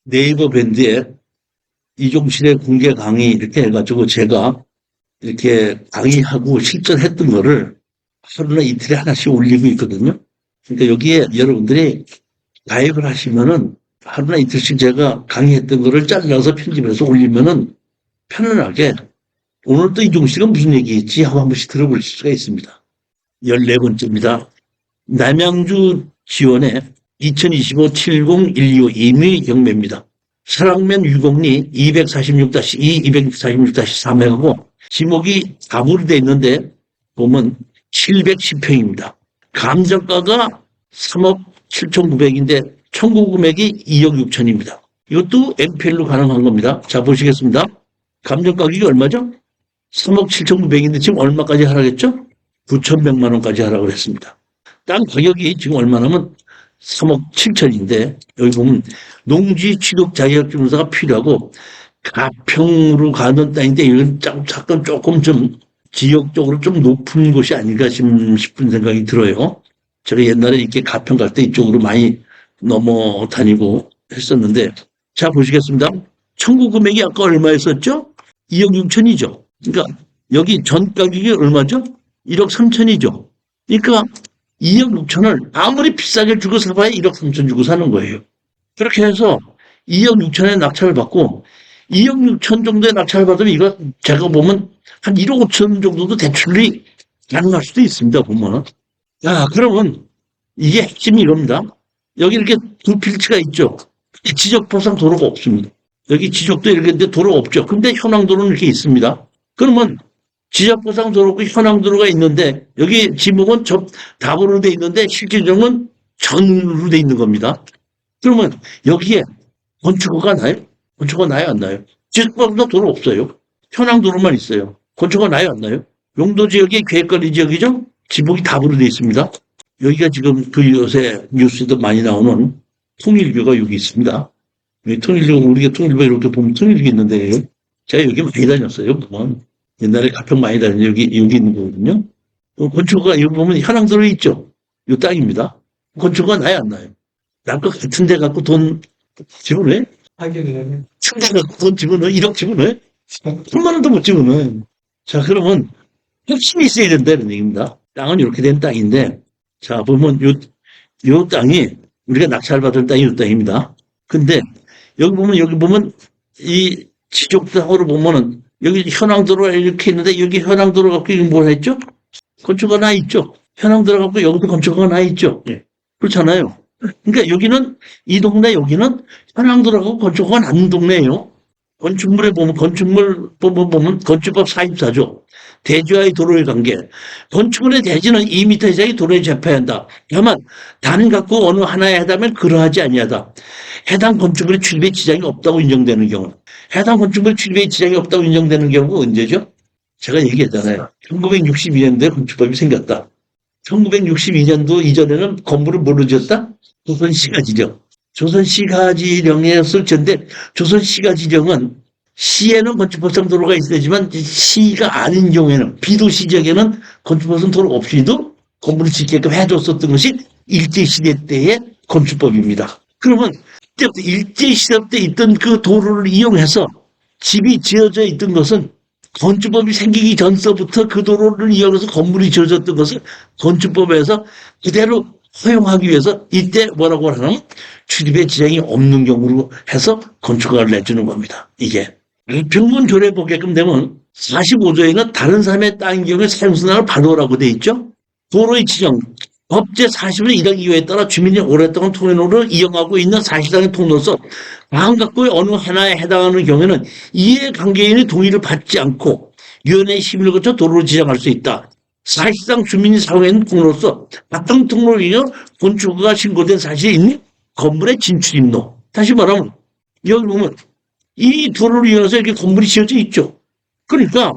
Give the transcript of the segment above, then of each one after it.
네이버 밴드에 이종실의 공개 강의 이렇게 해가지고 제가 이렇게 강의하고 실전했던 거를 하루나 이틀에 하나씩 올리고 있거든요. 그러니까 여기에 여러분들이 가입을 하시면은 하루나 이틀씩 제가 강의했던 거를 잘라서 편집해서 올리면은 편안하게 오늘 또 이종실은 무슨 얘기했지 하고 한 번씩 들어볼 수가 있습니다. 14번째입니다. 남양주 지원의 2025-70-125 임의 경매입니다. 설악면 유곡리 246-2, 246-3하고 지목이 답으로 되어 있는데 보면 710평입니다. 감정가가 3억 7,900인데 청구 금액이 2억 6천입니다. 이것도 MPL로 가능한 겁니다. 자, 보시겠습니다. 감정 가격이 얼마죠? 3억 7,900인데 지금 얼마까지 하라겠죠? 9,100만 원까지 하라고 했습니다. 땅 가격이 지금 얼마냐면 3억 7천인데 여기 보면 농지 취득 자격증서가 필요하고 가평으로 가는 땅인데 이건 잠깐 조금 좀 지역적으로 좀 높은 곳이 아닌가 싶은 생각이 들어요. 제가 옛날에 이렇게 가평 갈 때 이쪽으로 많이 넘어 다니고 했었는데 자 보시겠습니다. 청구 금액이 아까 얼마였었죠? 2억 6천이죠. 그러니까 여기 전 가격이 얼마죠? 1억 3천이죠. 그러니까 2억 6천을 아무리 비싸게 주고 사봐야 1억 3천 주고 사는 거예요. 그렇게 해서 2억 6천에 낙찰을 받고 2억 6천 정도의 낙찰을 받으면 이거 제가 보면 한 1억 5천 정도도 대출이 가능할 수도 있습니다. 보면은. 야, 그러면 이게 핵심이 이겁니다. 여기 이렇게 두 필지가 있죠. 지적보상 도로가 없습니다. 여기 지적도 이렇게 있는데 도로가 없죠. 근데 현황도로는 이렇게 있습니다. 그러면 지적보상 도로고 현황도로가 있는데 여기 지목은 답으로 돼 있는데 실질적으로는 전으로 돼 있는 겁니다. 그러면 여기에 건축허가 나요? 건축허가 나요? 안 나요? 지적보상 도로 없어요. 현황도로만 있어요. 건축허가 나요? 안 나요? 용도지역이 계획관리 지역이죠? 지목이 답으로 돼 있습니다. 여기가 지금 그 요새 뉴스에도 많이 나오는 통일교가 여기 있습니다. 통일교, 우리가 통일교 이렇게 보면 통일교 있는데, 제가 여기 많이 다녔어요. 보면. 옛날에 가평 많이 다녔는데, 여기 있는 거거든요. 건축가, 여기 보면 현황도로 있죠? 이 땅입니다. 건축가 나요, 안 나요? 날 것 같은 데 갖고 돈 집어넣어요? 하기는 층대 갖고 돈 집어넣어요? 1억 집어넣어요? 3만 원도 못 집어넣어요. 자, 그러면 핵심이 있어야 된다는 얘기입니다. 땅은 이렇게 된 땅인데, 자, 보면 요 땅이 우리가 낙찰 받은 땅이 요 땅입니다. 근데 여기 보면 이 지적상으로 보면은 여기 현황도로가 이렇게 있는데 여기 현황도로 갖고 이거 뭐 했죠? 건축가 나 있죠? 현황도로 갖고 여기도 건축가 나 있죠? 예. 그렇잖아요. 그러니까 여기는 이 동네 여기는 현황도로 갖고 건축가 난 동네예요. 건축물에 보면 건축물법 보면 건축법 44조 대지와의 도로의 관계 건축물의 대지는 2m 이상의 도로에 접해야 한다. 다만 단 갖고 어느 하나에 해당하면 그러하지 아니하다. 해당 건축물의 출입에 지장이 없다고 인정되는 경우 해당 건축물 출입에 지장이 없다고 인정되는 경우가 언제죠? 제가 얘기했잖아요. 1962년도에 건축법이 생겼다. 1962년도 이전에는 건물을 뭐로 지었다? 조선시가 지정. 조선시가 지령이었을 텐데 조선시가 지령은 시에는 건축법상 도로가 있어야지만 시가 아닌 경우에는 비도시 지역에는 건축법상 도로가 없이도 건물을 짓게끔 해줬었던 것이 일제시대 때의 건축법입니다. 그러면 일제시대 때 있던 그 도로를 이용해서 집이 지어져 있던 것은 건축법이 생기기 전서부터 그 도로를 이용해서 건물이 지어졌던 것을 건축법에서 그대로 허용하기 위해서 이때 뭐라고 하냐면 출입에 지장이 없는 경우로 해서 건축허가를 내주는 겁니다. 이게 평균 조례 보게끔 되면 45조에는 다른 사람의 땅인 경우에 사용수단을 받아오라고 돼 있죠. 도로의 지정 법제 40의 1학 2호에 따라 주민이 오랫동안 통행로를 이용하고 있는 사실상의 통로로서 다음 각각의 어느 하나에 해당하는 경우에는 이해관계인의 동의를 받지 않고 위원회의 심의를 거쳐 도로를 지정할 수 있다. 사실상 주민이 사용하는 통로로서 바탕 통로를 이용 건축허가 신고된 사실이 있는 건물의 진출 입로. 다시 말하면 여기 보면 이 도로를 이용해서 이렇게 건물이 지어져 있죠. 그러니까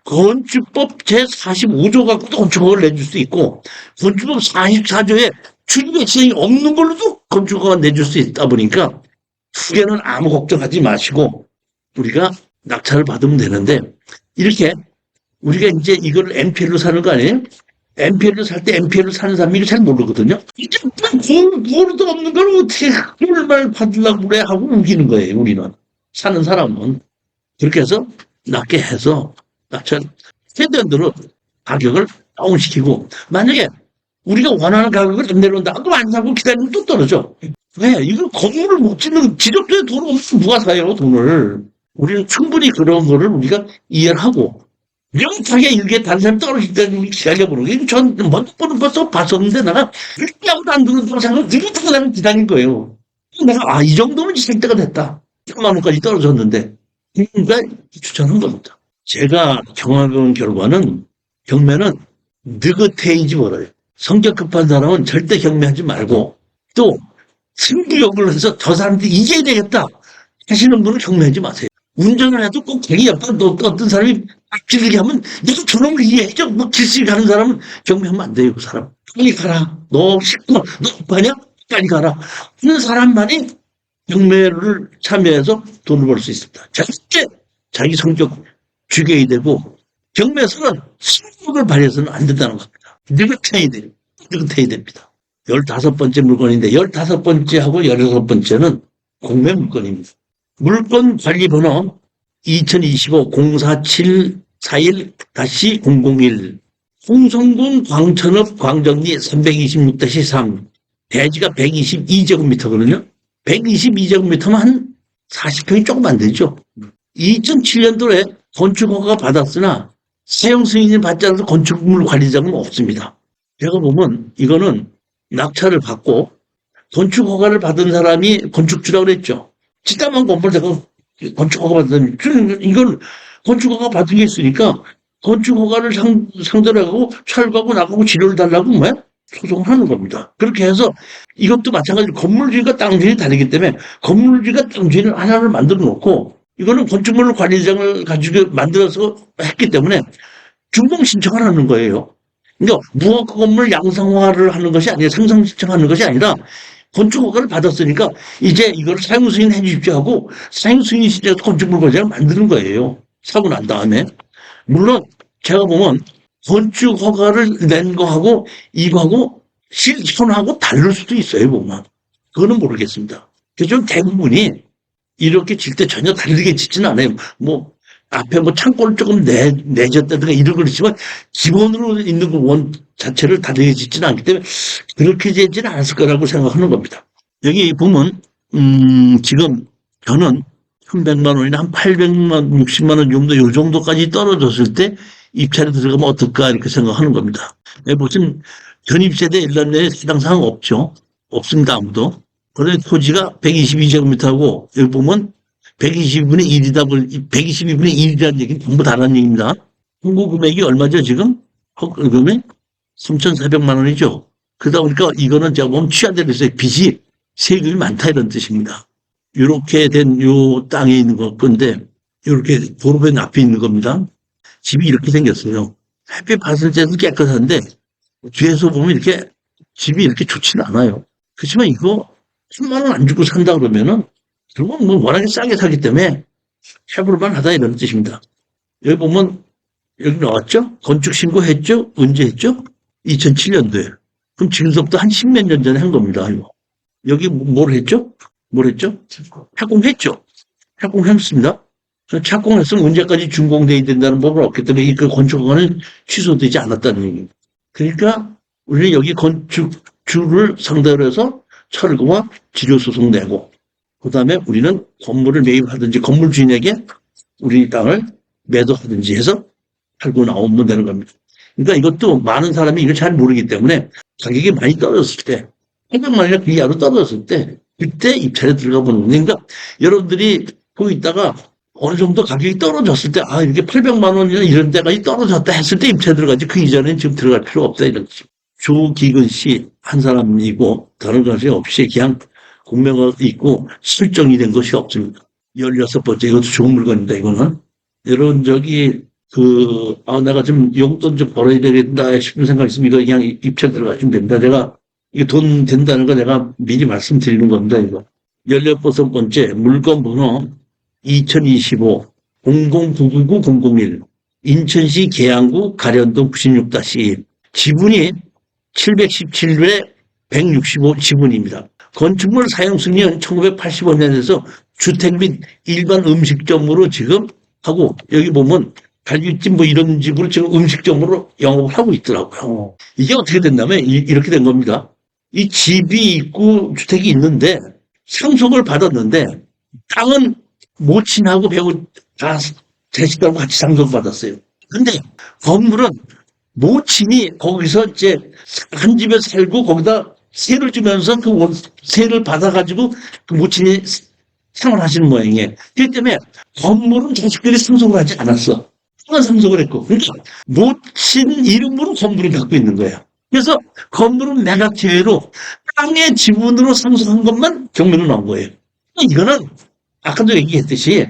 건축법 제45조 갖고도 건축허가를 내줄 수 있고 건축법 44조에 출입의 지장이 없는 걸로도 건축허가 내줄 수 있다 보니까 두 개는 아무 걱정하지 마시고 우리가 낙찰을 받으면 되는데 이렇게 우리가 이제 이걸 MPL로 사는 거 아니에요? MPL을 살 때 MPL을 사는 사람이 이거 잘 모르거든요. 이제 돈도 없는 걸 어떻게 그걸 받으려고 그래 하고 우기는 거예요, 우리는. 사는 사람은. 그렇게 해서 낮게 해서 낙찰 최대한으로 가격을 다운시키고 만약에 우리가 원하는 가격을 안 내려온다. 그럼 안 사고 기다리면 또 떨어져. 왜? 이거 건물을 못 짓는 지적도에 돈 없으면 누가 사요, 돈을. 우리는 충분히 그런 거를 우리가 이해를 하고 명확하게 이게 다른 사람 떨어질 때는 우리 기다려보는 게 전 먼저 보는 벌써 봤었는데 내가 이렇게 하고도 안 듣는다고 생각하고 이렇게 나는 기다린 거예요. 내가 이 정도면 지칠 때가 됐다. 100만 원까지 떨어졌는데 그러니까 추천한 겁니다. 제가 경험한 결과는 경매는 느긋해야지 벌어요. 성격 급한 사람은 절대 경매하지 말고 또 승부욕을 해서 저 사람들이 이겨야 되겠다 하시는 분은 경매하지 마세요. 운전을 해도 꼭 자기 옆에 어떤 사람이 길게 하면 내가 저놈을 이해해줘. 뭐 길씩 가는 사람은 경매하면 안 돼요. 그 사람. 빨리 가라. 너 식구나. 너 오빠냐? 빨리 가라. 하는 사람만이 경매를 참여해서 돈을 벌 수 있습니다. 절대 자기 성격 죽여야 되고 경매에서는 승부욕을 발휘해서는 안 된다는 겁니다. 느긋해야 돼요. 느긋해야 됩니다. 15번째 물건인데 15번째하고 16번째는 공매 물건입니다. 물건 관리 번호 2025-04741-001 홍성군 광천읍 광정리 326-3 대지가 122제곱미터거든요. 122제곱미터면 한 40평이 조금 안 되죠. 2007년도에 건축허가 받았으나 사용 승인을 받지 않아서 건축물 관리자는 없습니다. 제가 보면 이거는 낙찰을 받고 건축허가를 받은 사람이 건축주라고 그랬죠. 지담한 건물 내가 건축허가 받은 이건 건축허가 받은 게 있으니까 건축허가를 상대로 하고 철거하고 나가고 지료를 달라고 뭐야? 소송을 하는 겁니다. 그렇게 해서 이것도 마찬가지로 건물주의가 땅주인이 다르기 때문에 건물주의가 땅주인을 하나를 만들어 놓고 이거는 건축물 관리장을 가지고 만들어서 했기 때문에 준공 신청을 하는 거예요. 그러니까 무허가 건물 양상화를 하는 것이 아니라 상상 신청하는 것이 아니라 건축허가를 받았으니까 이제 이걸 사용 승인 해주십시오 하고 사용 승인 시에서 건축물 관리장을 만드는 거예요. 사고 난 다음에. 물론 제가 보면 건축허가를 낸 거하고 이거하고 실천하고 다를 수도 있어요, 보면. 그거는 모르겠습니다. 그래서 대부분이 이렇게 질 때 전혀 다르게 짓지는 않아요. 뭐 앞에 뭐 창고를 조금 내졌다든가 이런 걸 있지만 기본으로 있는 원 자체를 다르게 짓지는 않기 때문에 그렇게 되지는 않았을 거라고 생각하는 겁니다. 여기 보면 지금 저는 1,100만 원이나 한 800만, 60만 원 정도 요 정도까지 떨어졌을 때 입찰에 들어가면 어떨까 이렇게 생각하는 겁니다. 보시면 전입세대 일남녀에 해당 사항 없죠. 없습니다, 아무도. 그런데 토지가 122제곱미터고 여기 보면 122분의 1이다, 122분의 1이라는 얘기는 전부 다른 얘기입니다. 홍보 금액이 얼마죠, 지금? 금액? 3,400만 원이죠. 그러다 보니까 이거는 제가 보면 취하되어 있어요. 빚이 세금이 많다 이런 뜻입니다. 이렇게 된 요 땅에 있는 것 건데, 이렇게 도로변 앞에 있는 겁니다. 집이 이렇게 생겼어요. 햇빛 봤을 때도 깨끗한데, 뒤에서 보면 이렇게 집이 이렇게 좋지는 않아요. 그렇지만 이거 10만 원 안 주고 산다 그러면은, 그러면 뭐 워낙에 싸게 사기 때문에 해볼만 하다 이런 뜻입니다. 여기 보면, 여기 나왔죠? 건축 신고했죠? 언제 했죠? 2007년도에. 그럼 지금서부터 한 10몇 년 전에 한 겁니다. 이거. 여기 뭘 했죠? 뭘 했죠? 착공했죠? 착공했습니다. 착공했으면 언제까지 준공돼야 된다는 법은 없기 때문에 그 건축허가는 취소되지 않았다는 얘기입니다. 그러니까 우리는 여기 건축주를 상대로 해서 철거와 지료소송 내고 그 다음에 우리는 건물을 매입하든지 건물 주인에게 우리 땅을 매도하든지 해서 팔고 나오면 되는 겁니다. 그러니까 이것도 많은 사람이 이걸 잘 모르기 때문에 가격이 많이 떨어졌을 때 800만 원이나 그 이하로 떨어졌을 때 그때 입찰에 들어가 보는 거예요. 그러니까 여러분들이 보고 있다가 어느 정도 가격이 떨어졌을 때 이렇게 800만 원이나 이런 데까지 떨어졌다 했을 때 입찰에 들어가지 그 이전에는 지금 들어갈 필요 없다 이런 거죠. 조기근 씨 한 사람이고 다른 것이 없이 그냥 공명가 있고 설정이 된 것이 없습니다. 16번째 이것도 좋은 물건입니다. 이거는 여러분 내가 좀 용돈 좀 벌어야 되겠다 싶은 생각이 있으면 이거 그냥 입찰 들어가시면 됩니다. 내가 이게 돈 된다는 거 내가 미리 말씀드리는 겁니다. 이거 16번째 물건 번호 2025-0099-001 인천시 계양구 가련동 96-2 지분이 717회 165 지분입니다. 건축물 사용 승인은 1985년에서 주택 및 일반 음식점으로 지금 하고, 여기 보면 갈비집 뭐 이런 집으로 지금 음식점으로 영업을 하고 있더라고요. 이게 어떻게 된다면 이렇게 된 겁니다. 이 집이 있고 주택이 있는데 상속을 받았는데 땅은 모친하고 배우 다 자식들하고 같이 상속받았어요. 근데 건물은 모친이 거기서 이제 한 집에 살고 거기다 세를 주면서 그 세를 받아가지고 그 모친이 생활하시는 모양이에요. 그렇기 때문에 건물은 자식들이 상속을 하지 않았어. 땅은 상속을 했고. 그러니까 모친 이름으로 건물을 갖고 있는 거예요. 그래서 건물은 매각 제외로 땅의 지분으로 상속한 것만 경매로 나온 거예요. 이거는 아까도 얘기했듯이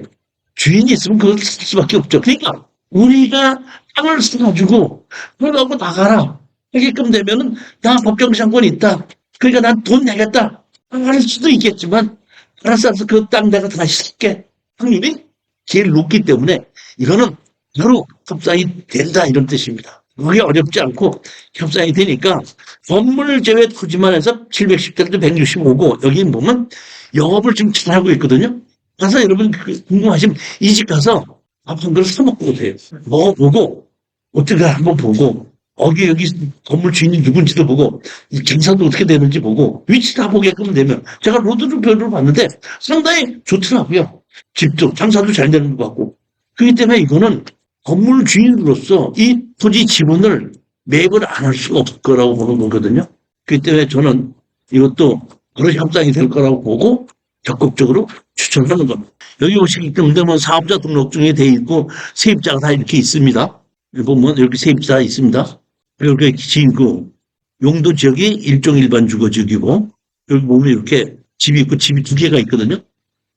주인이 있으면 그걸 살 수밖에 없죠. 그러니까 우리가 땅을 사가지고 그걸 하고 나가라 하게끔 되면은 나 법정상권이 있다. 그러니까 난 돈 내겠다. 할 수도 있겠지만 알았어, 그 땅 내가 다시 살게. 확률이 제일 높기 때문에 이거는 바로 협상이 된다 이런 뜻입니다. 그게 어렵지 않고 협상이 되니까 건물 제외 토지만 해서 710대도 165고 여기 보면 영업을 지금 잘하고 있거든요. 가서 여러분 궁금하시면 이 집 가서 밥 한 그릇 사먹고 오세요. 먹어보고 어떻게 한번 보고 여기 건물 주인이 누군지도 보고 이 경사도 어떻게 되는지 보고 위치 다 보게끔 되면 제가 로드를 별로 봤는데 상당히 좋더라고요. 집도 장사도 잘 되는 것 같고 그렇기 때문에 이거는 건물 주인으로서 이 토지 지분을 매입을 안 할 수가 없을 거라고 보는 거거든요. 그렇기 때문에 저는 이것도 그런 협상이 될 거라고 보고 적극적으로 추천하는 겁니다. 여기 오시기 때문에 뭐 사업자 등록증에 돼 있고 세입자가 다 이렇게 있습니다. 보면 이렇게 세입자 있습니다. 이렇게 지금 용도 지역이 일종 일반 주거 지역이고 여기 보면 이렇게 집이 있고 집이 두 개가 있거든요.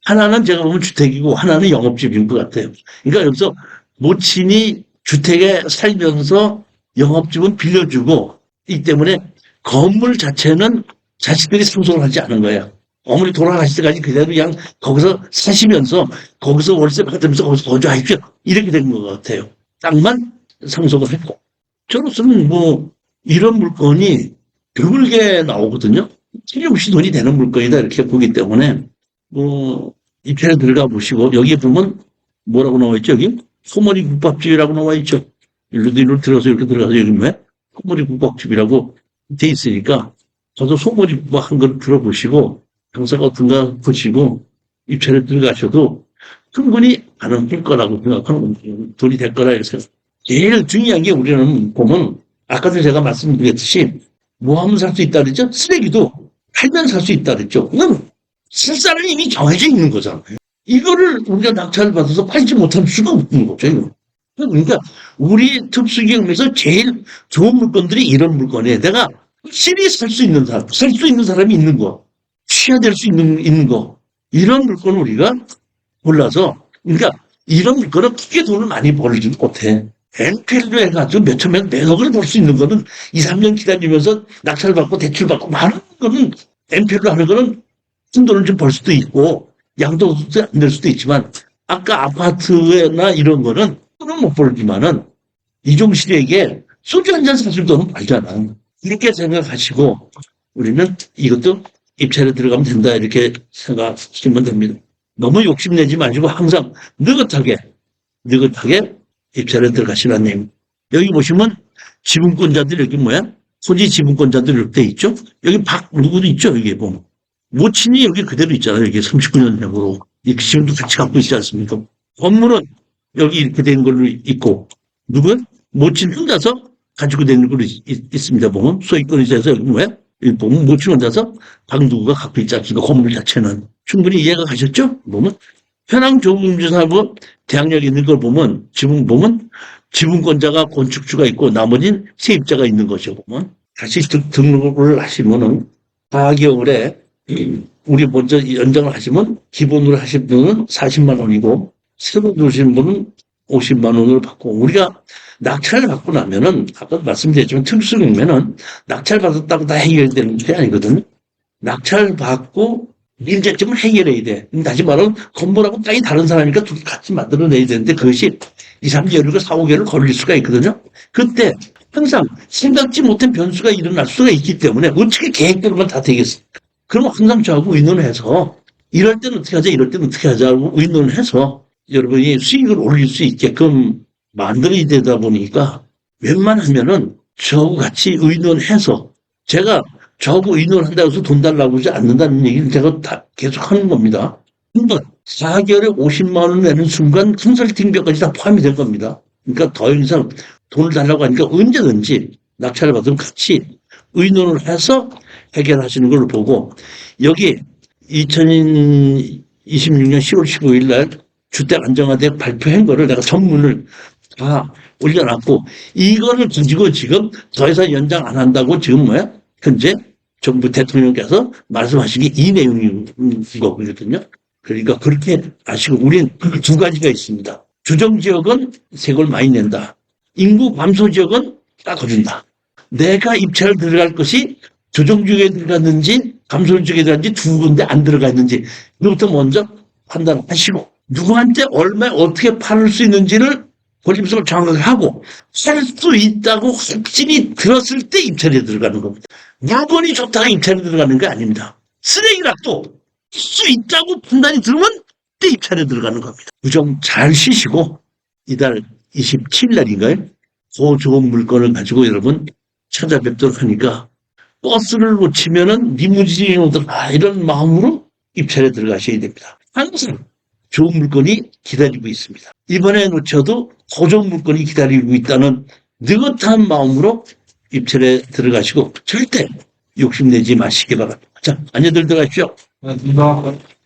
하나는 제가 보면 주택이고 하나는 영업집인 것 같아요. 그러니까 여기서 모친이 주택에 살면서 영업집은 빌려주고 이 때문에 건물 자체는 자식들이 상속을 하지 않은 거예요. 어머니 돌아가실 때까지 그대로 그냥 거기서 사시면서 거기서 월세 받으면서 거기서 거주하십시오. 이렇게 된 것 같아요. 땅만 상속을 했고. 저로서는 뭐 이런 물건이 드물게 나오거든요. 틀림없이 돈이 되는 물건이다 이렇게 보기 때문에 뭐 입찰에 들어가 보시고 여기 보면 뭐라고 나와 있죠? 여기 소머리 국밥집이라고 나와 있죠. 일로 들어서 이렇게 들어가서 여기 왜 소머리 국밥집이라고 돼 있으니까 저도 소머리 국밥 한 걸 들어보시고 장사가 어떤가 보시고 입찰에 들어가셔도 충분히 가능할 거라고 생각하는 돈이 될 거라 해서 제일 중요한 게 우리는 보면 아까도 제가 말씀드렸듯이 뭐 하면 살 수 있다 그랬죠? 쓰레기도 팔면 살 수 있다 그랬죠? 그건 쓸 사람이 이미 정해져 있는 거잖아요. 이거를 우리가 낙찰을 받아서 팔지 못할 수가 없는 거죠. 그러니까 우리 특수기업에서 제일 좋은 물건들이 이런 물건이에요. 내가 확실히 살 수 있는 사람, 살 수 있는 사람이 있는 거, 취하될 수 있는 거 이런 물건을 우리가 골라서 그러니까 이런 물건은 크게 돈을 많이 벌지는 못해. NPL로 해가지고 몇억을 벌 수 있는 거는 2, 3년 기다리면서 낙찰받고 대출받고 많은 거는 NPL로 하는 거는 큰 돈을 좀 벌 수도 있고 양도소득이 안 될 수도 있지만 아까 아파트나 이런 거는 돈은 못 벌지만은 이종실에게 소주 한 잔 사줄 돈은 벌잖아. 이렇게 생각하시고 우리는 이것도 입찰에 들어가면 된다 이렇게 생각하시면 됩니다. 너무 욕심내지 마시고 항상 느긋하게 입찰에 들어가시라는 얘기. 여기 보시면 지분권자들 여기 뭐야? 토지 지분권자들 이렇게 돼 있죠? 여기 누구도 있죠? 여기 보면. 모친이 여기 그대로 있잖아요. 여기 39년형으로. 지금도 같이 갖고 있지 않습니까? 건물은 여기 이렇게 된 걸로 있고, 누군? 모친 혼자서 가지고 되는 걸로 있습니다. 보면. 소유권이 있어서 여기 뭐야? 여기 보면 모친 혼자서 방 누구가 갖고 있지 않습니까? 건물 자체는. 충분히 이해가 가셨죠? 보면. 현황조금주사하고 대항력이 있는 걸 보면, 지분권자가 건축주가 있고, 나머지는 세입자가 있는 거죠. 보면. 다시 등록을 하시면은, 4개월에 우리 먼저 연장을 하시면 기본으로 하신 분은 40만 원이고 새로 들어오시는 분은 50만 원을 받고 우리가 낙찰을 받고 나면은 아까 말씀드렸지만 특수경매는 낙찰 받았다고 다 해결되는 게 아니거든요. 낙찰 받고 문제점을 해결해야 돼. 다시 말하면 건물하고 땅이 다른 사람이니까 둘이 같이 만들어내야 되는데 그것이 2, 3개월이고 4, 5개월 걸릴 수가 있거든요. 그때 항상 생각지 못한 변수가 일어날 수가 있기 때문에 어떻게 계획대로만 다 되겠습니까? 그러면 항상 저하고 의논해서 이럴 때는 어떻게 하자, 이럴 때는 어떻게 하자고 의논해서 여러분이 수익을 올릴 수 있게끔 만들어야 되다 보니까 웬만하면은 저하고 같이 의논해서 제가 저하고 의논한다고 해서 돈 달라고 하지 않는다는 얘기를 제가 다 계속 하는 겁니다. 한번 4개월에 50만 원 내는 순간 컨설팅비까지 다 포함이 된 겁니다. 그러니까 더 이상 돈을 달라고 하니까 언제든지 낙찰을 받으면 같이 의논을 해서 해결하시는 걸 보고 여기 2026년 10월 15일 날 주택 안정화대책 발표한 거를 내가 전문을 다 올려놨고 이거를 가지고 지금 더 이상 연장 안 한다고 지금 뭐야? 현재 정부 대통령께서 말씀하신 게 이 내용인 거거든요. 그러니까 그렇게 아시고 우리는 두 가지가 있습니다. 주정 지역은 세금을 많이 낸다. 인구 감소 지역은 깎아준다. 내가 입찰 들어갈 것이 조정 지역에 들어갔는지 감소 지역에 들어갔는지 두 군데 안 들어가 있는지 이것부터 먼저 판단하시고 누구한테 얼마에 어떻게 팔을 수 있는지를 권리분석을 정확하게 하고 살 수 있다고 확신이 들었을 때 입찰에 들어가는 겁니다. 물건이 좋다고 입찰에 들어가는 게 아닙니다. 쓰레기라도 수 있다고 판단이 들으면 때 입찰에 들어가는 겁니다. 부정 잘 쉬시고 이달 27일 날인가요? 그 좋은 물건을 가지고 여러분 찾아뵙도록 하니까 버스를 놓치면은 리무진이 오더라 이런 마음으로 입찰에 들어가셔야 됩니다. 항상 좋은 물건이 기다리고 있습니다. 이번에 놓쳐도 더 좋은 물건이 기다리고 있다는 느긋한 마음으로 입찰에 들어가시고 절대 욕심내지 마시기 바랍니다. 자, 안녕들 들어가십시오. 네, 감사합니다.